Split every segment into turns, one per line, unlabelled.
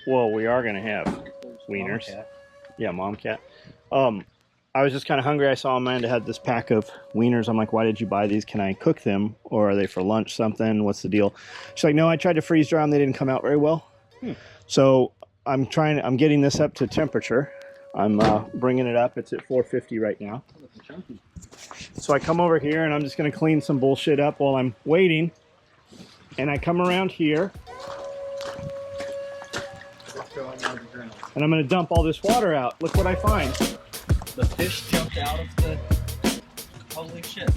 Well, we are gonna have wieners. Yeah, mom cat. I was just kind of hungry. I saw Amanda had this pack of wieners. I'm like, why did you buy these? Can I cook them, or are they for lunch? Something? What's the deal? She's like, no, I tried to freeze dry them. They didn't come out very well. So I'm getting this up to temperature. I'm bringing it up. It's at 450 right now. So I come over here and I'm just gonna clean some bullshit up while I'm waiting. And I come around here. And I'm gonna dump all this water out. Look what I find.
The fish jumped out of the... Holy shit.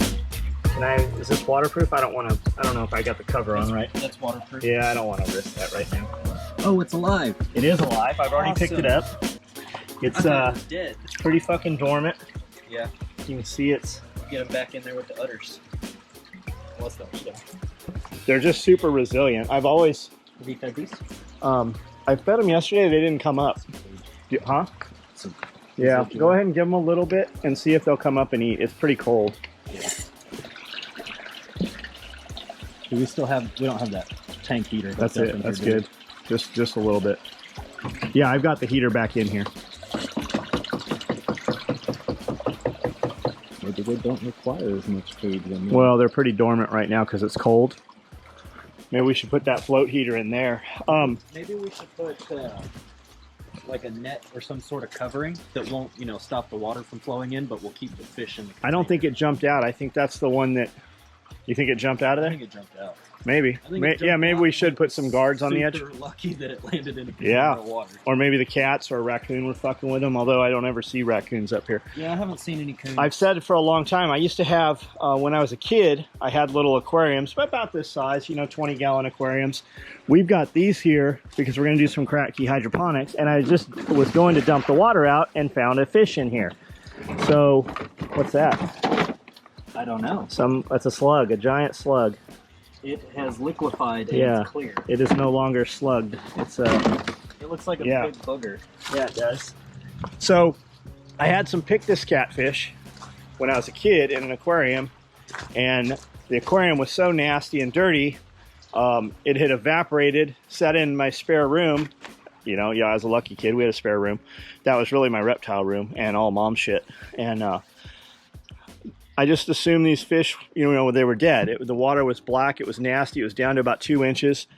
Is this waterproof? I don't know if I got the cover on right.
That's waterproof?
Yeah, I don't want to risk that right now.
Oh, it's alive.
It is alive. I've already picked it up. It's
dead.
It's pretty fucking dormant.
Yeah.
You can see it's...
Get them back in there with the udders. Let's not eat them.
They're just super resilient. I've always...
Have you fed these?
I fed them yesterday. They didn't come up. Huh? Yeah, go ahead and give them a little bit and see if they'll come up and eat. It's pretty cold.
Yeah. Do we still have, we don't have that tank heater.
That's it. That's good. Just a little bit. Yeah, I've got the heater back in here.
Maybe they don't require as much food.
Well, they're pretty dormant right now because it's cold. Maybe we should put that float heater in there.
Maybe we should put like a net or some sort of covering that won't, you know, stop the water from flowing in, but will keep the fish in the container.
I don't think it jumped out. I think that's the one that... You think it jumped out of there?
I think it jumped out.
Maybe. Yeah, maybe we should put some guards on the edge.
Super lucky that it landed in a container of water.
Or maybe the cats or a raccoon were fucking with them, although I don't ever see raccoons up here.
Yeah, I haven't seen any coons.
I've said for a long time, I used to have, when I was a kid, I had little aquariums, about this size, you know, 20-gallon aquariums. We've got these here because we're going to do some cracky hydroponics, and I just was going to dump the water out and found a fish in here. So, what's that?
I don't know.
That's a slug, a giant slug.
It has liquified and it's clear.
It is no longer slugged. It's
It looks like a big booger.
Yeah, it does. So, I had some pictus catfish when I was a kid in an aquarium, and the aquarium was so nasty and dirty, it had evaporated, sat in my spare room. You know, yeah, I was a lucky kid. We had a spare room. That was really my reptile room and all mom shit. And I just assumed these fish, you know, they were dead. The water was black. It was nasty. It was down to about 2 inches.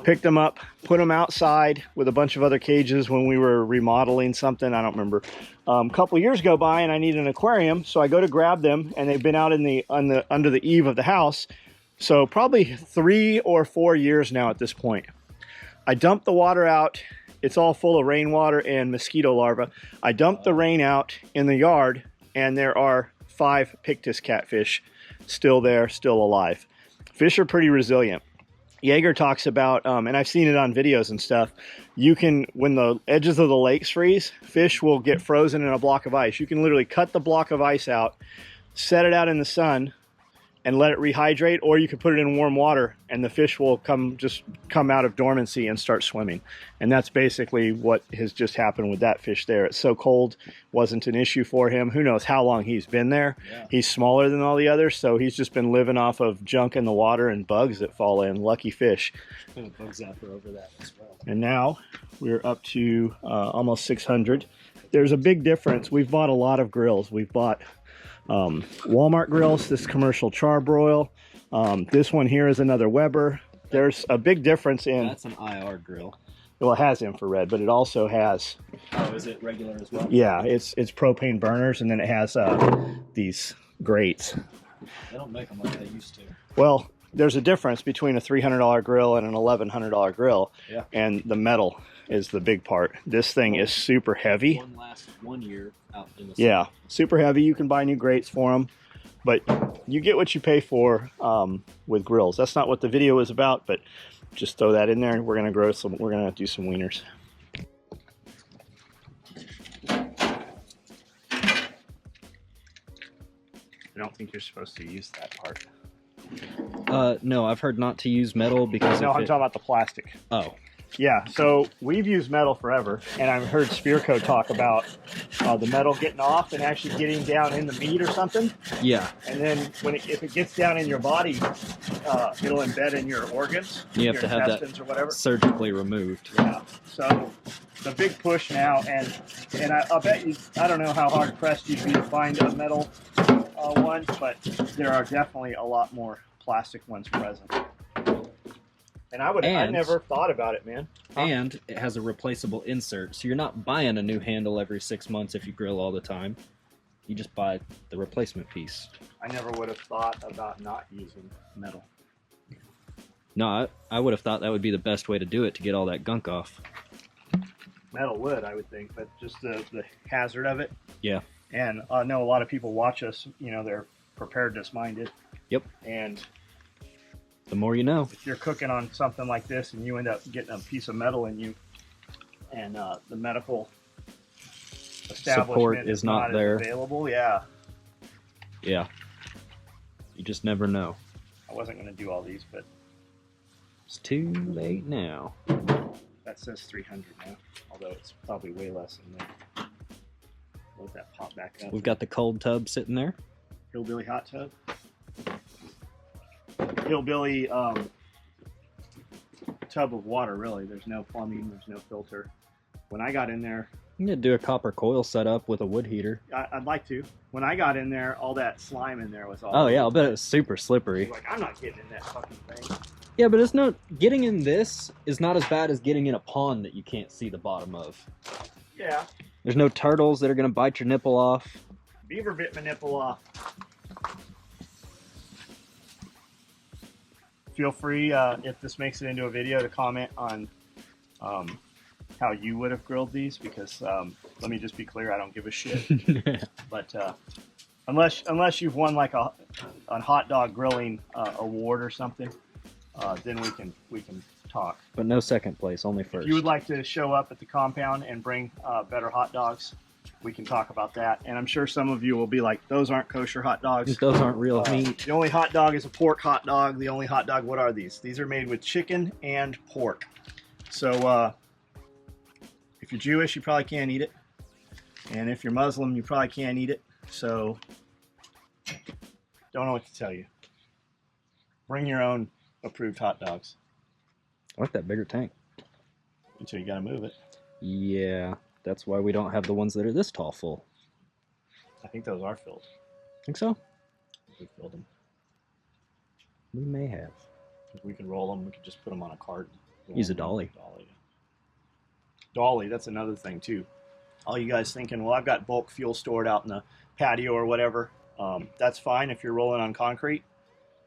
Picked them up, put them outside with a bunch of other cages when we were remodeling something. I don't remember. A couple of years go by and I need an aquarium, so I go to grab them, and they've been out in under the eave of the house. So probably 3 or 4 years now at this point. I dump the water out. It's all full of rainwater and mosquito larvae. I dump the rain out in the yard, and there are 5 pictus catfish still there, still alive. Fish are pretty resilient. Jaeger talks about, and I've seen it on videos and stuff, you can, when the edges of the lakes freeze, fish will get frozen in a block of ice. You can literally cut the block of ice out, set it out in the sun, and let it rehydrate, or you can put it in warm water and the fish will just come out of dormancy and start swimming. And that's basically what has just happened with that fish there. It's so cold, wasn't an issue for him. Who knows how long he's been there. Yeah. He's smaller than all the others, so he's just been living off of junk in the water and bugs that fall in. Lucky fish.
Bug zapper over that as well.
And now we're up to almost 600. There's a big difference. We've bought a lot of grills. We've bought Walmart grills, this commercial charbroil. This one here is another Weber. There's a big difference in...
That's an IR grill.
Well, it has infrared, but it also has...
Oh, is it regular as well?
Yeah, it's propane burners, and then it has these grates.
They don't make them like they used to.
Well, there's a difference between a $300 grill and an $1,100 grill.
Yeah. And
the metal is the big part. This thing is super heavy.
One lasts 1 year out in the sun.
Yeah, super heavy. You can buy new grates for them, but you get what you pay for with grills. That's not what the video is about, but just throw that in there. We're gonna do some wieners. I don't think you're supposed to use that part.
No, I've heard not to use metal because
no, I'm talking about the plastic.
Oh.
Yeah, so we've used metal forever, and I've heard Spearco talk about the metal getting off and actually getting down in the meat or something.
Yeah.
And then if it gets down in your body, it'll embed in your organs,
You have
your
to have
intestines
that
or whatever.
surgically removed.
Yeah. So the big push now, and I'll bet you, I don't know how hard pressed you'd be to find a metal one, but there are definitely a lot more plastic ones present. And I never thought about it, man. Huh?
And it has a replaceable insert, so you're not buying a new handle every 6 months if you grill all the time. You just buy the replacement piece.
I never would have thought about not using metal.
No, I would have thought that would be the best way to do it to get all that gunk off.
Metal would, I would think, but just the hazard of it.
Yeah.
And I know a lot of people watch us, you know, they're preparedness minded.
Yep.
And
the more you know.
If you're cooking on something like this and you end up getting a piece of metal in you, and the medical establishment
support is not there
available, yeah.
Yeah. You just never know.
I wasn't going to do all these, but
it's too late now.
That says 300 now, although it's probably way less than that. Let that pop back up.
We've got the cold tub sitting there.
Hillbilly hot tub. Hillbilly tub of water, really. There's no plumbing, there's no filter. When I got in there,
you need to do a copper coil setup with a wood heater.
I'd like to. When I got in there, all that slime in there was all.
Oh yeah, I'll bet it was super slippery.
Like, I'm not getting in that fucking thing.
Yeah, but it's not getting in. This is not as bad as getting in a pond that you can't see the bottom of.
Yeah.
There's no turtles that are gonna bite your nipple off.
Beaver bit my nipple off. Feel free, if this makes it into a video, to comment on how you would have grilled these, because let me just be clear, I don't give a shit. But unless you've won like a hot dog grilling award or something, then we can talk.
But no second place, only first.
If you would like to show up at the compound and bring better hot dogs, we can talk about that. And I'm sure some of you will be like, those aren't kosher hot dogs.
Those aren't real meat.
The only hot dog is a pork hot dog. The only hot dog, what are these? These are made with chicken and pork. So if you're Jewish, you probably can't eat it. And if you're Muslim, you probably can't eat it. So don't know what to tell you. Bring your own approved hot dogs.
I like that bigger tank.
Until you gotta move it.
Yeah. That's why we don't have the ones that are this tall full.
I think those are filled.
Think so?
We filled them.
We may have.
If we can roll them, we could just put them on a cart.
Use a dolly.
Dolly, that's another thing too. All you guys thinking, well, I've got bulk fuel stored out in the patio or whatever. That's fine if you're rolling on concrete.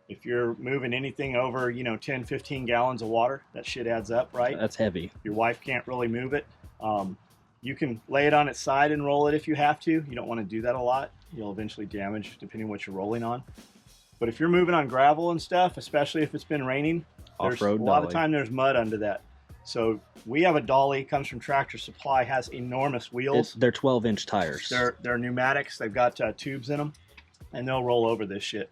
If you're moving anything over, 10, 15 gallons of water, that shit adds up, right?
That's heavy.
Your wife can't really move it. You can lay it on its side and roll it if you have to. You don't want to do that a lot. You'll eventually damage depending on what you're rolling on. But if you're moving on gravel and stuff, especially if it's been raining, there's a lot of time there's mud under that. So we have a dolly, comes from Tractor Supply, has enormous wheels.
They're 12-inch tires.
They're pneumatics. They've got tubes in them, and they'll roll over this shit.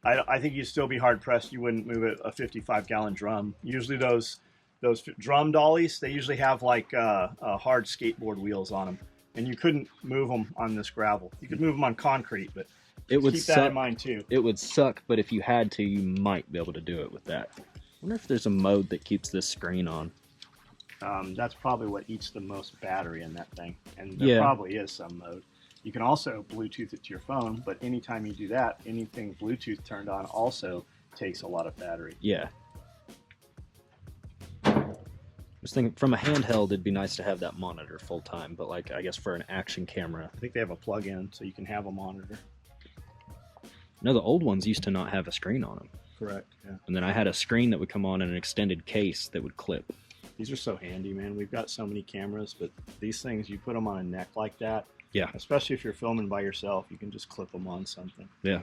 I think you'd still be hard-pressed. You wouldn't move a 55-gallon drum. Usually those drum dollies, they usually have like hard skateboard wheels on them, and you couldn't move them on this gravel. You could move them on concrete, but
it would
keep that in mind too.
It would suck, but if you had to, you might be able to do it with that. I wonder if there's a mode that keeps this screen on.
That's probably what eats the most battery in that thing, and there probably is some mode. You can also Bluetooth it to your phone, but anytime you do that, anything Bluetooth turned on also takes a lot of battery.
Yeah. Just thinking, from a handheld, it'd be nice to have that monitor full time, but like, I guess for an action camera.
I think they have a plug-in so you can have a monitor.
No, the old ones used to not have a screen on them.
Correct, yeah.
And then I had a screen that would come on in an extended case that would clip.
These are so handy, man. We've got so many cameras, but these things, you put them on a neck like that.
Yeah.
Especially if you're filming by yourself, you can just clip them on something.
Yeah.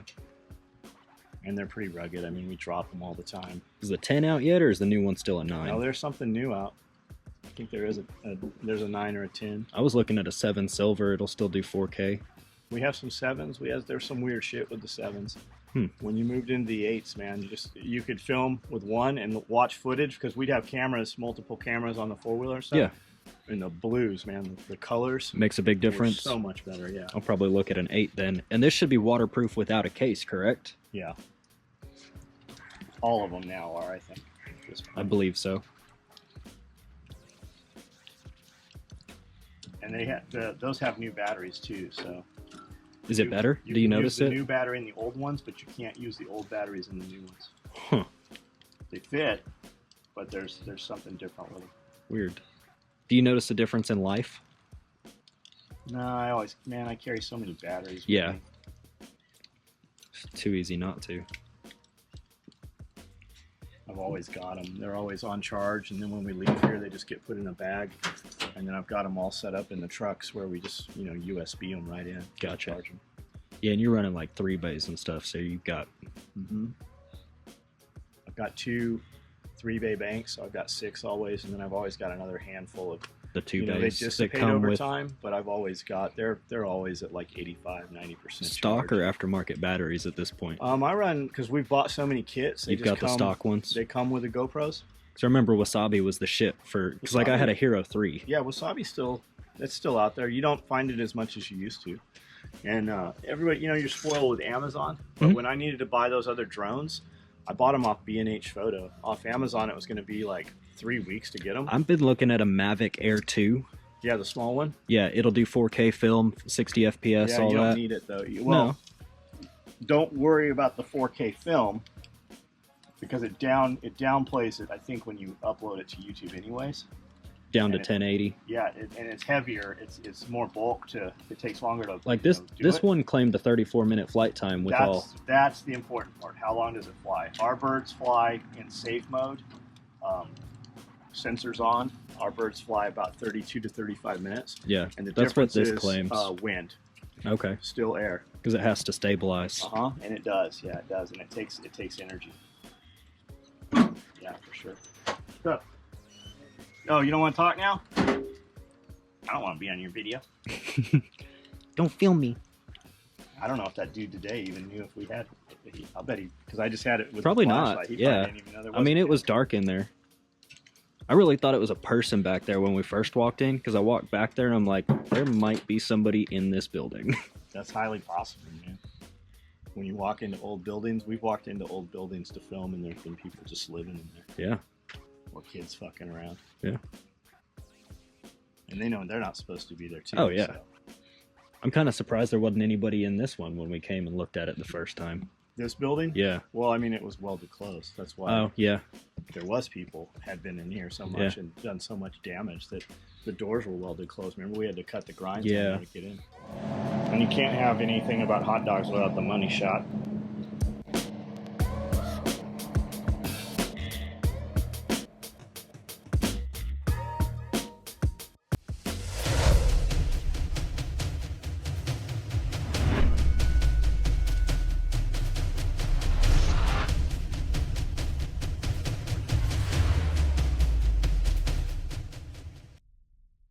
And they're pretty rugged. I mean, we drop them all the time.
Is the 10 out yet, or is the new one still a 9?
No, there's something new out. I think there is there's a 9 or a 10.
I was looking at a 7 silver. It'll still do 4K.
We have some 7s. There's some weird shit with the 7s. When you moved into the 8s, man, you could film with one and watch footage, because we'd have multiple cameras on the 4-wheeler stuff.
Yeah.
And the blues, man, the colors
Makes a big difference.
So much better, yeah.
I'll probably look at an 8 then. And this should be waterproof without a case, correct?
Yeah. All of them now are, I think.
I believe so.
And those have new batteries too, so.
Is it better? Do you notice
it?
it?
The new battery in the old ones, but you can't use the old batteries in the new ones.
Huh.
They fit, but there's something different with them.
Weird. Do you notice a difference in life?
No, I carry so many batteries.
Yeah. It's too easy not to.
I've always got them. They're always on charge, and then when we leave here, they just get put in a bag. And then I've got them all set up in the trucks where we just, USB them right in.
Gotcha.
Charge them.
Yeah, and you're running like 3 bays and stuff, so you've got...
I've got 2 3-bay banks, so I've got 6 always, and then I've always got another handful of
the 2 bays
they dissipate
that come
over
with
time, but I've always got they're always at like 85-90%
stock
charge.
or aftermarket batteries at this point.
I run, because we've bought so many kits.
You've got the stock ones.
They come with the GoPros.
So I remember Wasabi was the shit for, because like I had a Hero 3.
Yeah, Wasabi's still out there. You don't find it as much as you used to, and everybody, you're spoiled with Amazon. But when I needed to buy those other drones, I bought them off B&H Photo. Off Amazon, it was going to be like 3 weeks to get them.
I've been looking at a Mavic Air 2.
Yeah, the small one.
Yeah, it'll do 4K film, 60 FPS,
yeah,
all
you
that.
don't need it though. Well, don't worry about the 4K film, because it downplays it, I think, when you upload it to YouTube anyways.
Down to 1080.
Yeah, and it's heavier. It's more bulk it takes longer to
like this. This one claimed a 34-minute flight time with
That's the important part. How long does it fly? Our birds fly in safe mode, sensors on. Our birds fly about 32 to 35 minutes.
Yeah,
and
that's what this
is,
claims.
Wind.
Okay.
Still air.
Because it has to stabilize.
And it does. Yeah, it does, and it takes energy. Yeah, for sure. So, oh, you don't want to talk now? I don't want to be on your video.
Don't film me.
I don't know if that dude today even knew if we had. I'll bet because I just had it with
probably
the
not.
flashlight. He
Yeah.
probably didn't even know there
I mean, it
was
was dark in there. I really thought it was a person back there when we first walked in, because I walked back there and I'm like, there might be somebody in this building.
That's highly possible, man. When you walk into old buildings, we've walked into old buildings to film, and there's been people just living in there.
Yeah.
Or kids fucking around.
Yeah.
And they know they're not supposed to be there too.
Oh, yeah.
So.
I'm kind of surprised there wasn't anybody in this one when we came and looked at it the first time.
This building?
Yeah.
Well, I mean, it was welded closed. That's why.
Oh, yeah.
There was people had been in here so much and done so much damage that the doors were welded closed. Remember, we had to cut the grinds on there to get in. And you can't have anything about hot dogs without the money shot.